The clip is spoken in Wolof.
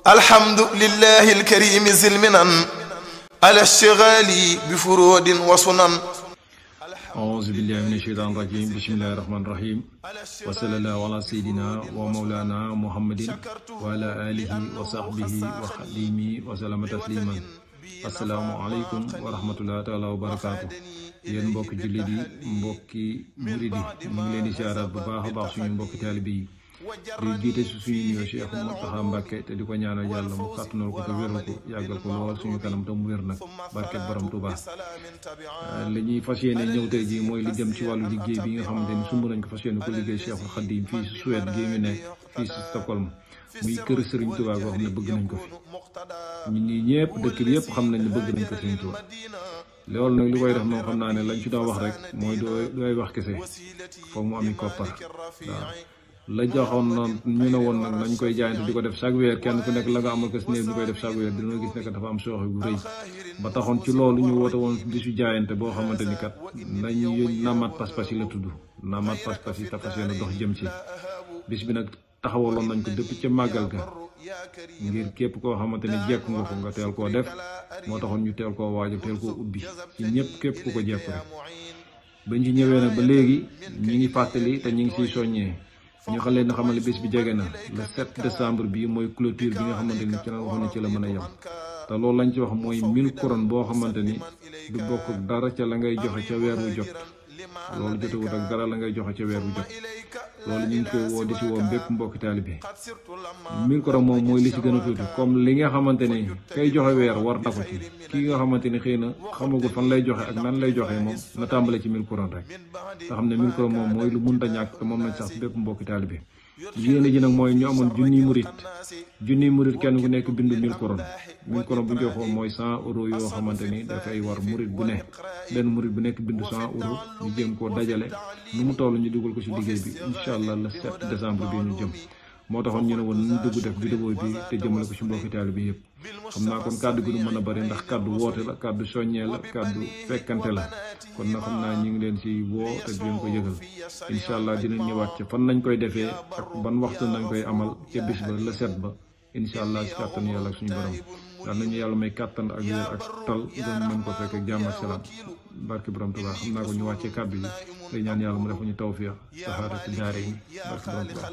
الحمد لله الكريم ذي المنن على الشغال بفرود وسنن. أعوذ بالله من الشيطان الرجيم. بسم الله الرحمن الرحيم. وصلى الله على سيدنا ومولانا محمد وعلى آله وصحبه وخديمه وسلم تسليما. السلام عليكم ورحمة الله تعالى وبركاته. yéen mbokki jullit yi mbokki murid yi ñu ngi leen di siyaaraat bu baax a baax suñu mbokki taalibe yi di jiite si suñu nuyoo Cheikh Mountakha Mbacké te di ko ñaanal yàlla mu kàttanal ko te wéral ko yàggal ko lool suñu kanam te mu wér nag barket borom Touba. li ñuy fas yéene ñëw tey jii mooy li jëm ci wàllu liggéey bi nga xamante ni sumb nañ ko fas yéene ko liggéey Cheikhul Khadim fii si Suède gii ñu nekk fii si Stockholm muy kër Serigne Touba boo xam ne bëgg nañ ko fi ñun ñii ñëpp dëkk bi yëpp xam nañ ne bëgg nañ ko Serigne Touba. loolu nag li koy def moom xam naa ne lañ ci doon wax rek mooy dooy wax kese foog mu ami koppar waaw la joxoon na ñu ne woon nag nañ koy jaayante di ko def chaque weer kenn ku nekk la nga amal kës néew ñu koy def chaque weer dina gis ne dafa am sooxe bu rëy ba taxoon ci loolu ñu woote woon bisu jaayante boo xamante ni kat nañu namat pas-pas yi la tudd namat pas-pas yi te fas yéene dox jëm ci bis bi nag taxawaloon nañ ko depuis ca màggal ga ngir képp koo xamante ne jekku nga ko nga teel koo def moo taxoon ñu teel koo waajal teel koo ubbi ci ñëpp képp ku ko jekku rek bañ ci ñëwee nag ba léegi ñi ngi fàttali te ñi ngi siy soññee ñu xam leen xamal ne bés bi jege na le 7 décembre bi mooy clôture bi nga xamante ni ci la waxoon ne ci la mën a yem te loolu lañ ci wax mooy 1000 couronnes boo xamante ni du bokk dara ca la ngay joxe ca weer wu jot loolu jotewut ak dara la ngay joxe ca weer wu jot loolu ñu ngi koy woo di si woo bépp mbokki taalibe bi 1000 couronnes moom mooy li si gën a tuuti comme li nga xamante ni kay joxe weer war na ko ci kii nga xamante ni xëy na xamagul fan lay joxe ak nan lay joxe moom na tàmbale ci 1000 couronnes rek te xam ne 1000 couronnes moom mooy lu munta ñàkk te moom lañ sax bépp mbokki taalibe bi yéene ji nag mooy ñu amoon junniy murit kenn ku nekk bindu 1000 couronnes 1000 couronnes bu ñu koy xool mooy 100 euros yoo xamante ni dafay war murit bu ne benn murit bu nekk bindu 100 euros ñu jéem koo dajale nu mu toll ñu dugal ko ci liggéey bi incha allah le 7 décembre bi ñu jëm moo taxoon ñu ne woon nañ dugg def vidéo bi te jëmale ko ci mbokki taalibe bi yëpp xam naa kon kàddu gi du mën a bari ndax kàddu woote la kàddu soññee la kàddu fekkante la kon na xam naa ñu ngi leen ci woo te di leen ko yëgal incha allah dinañ ñëwaat ci fan nañ koy defee ak ban waxtu nañ koy amal ca bis ba le 7 ba incha allah si kàttan yàlla ak suñu borom daal nañu yàlla may kàttan ak wér ak tal gën mën ko fekk ak jàmm ak salaam barke borom Tuubaa xam naa ko ñu wàccee kàddu yi day ñaan yàlla mu def ñu tawfiix saxaadatu daare yi barke borom Tuubaa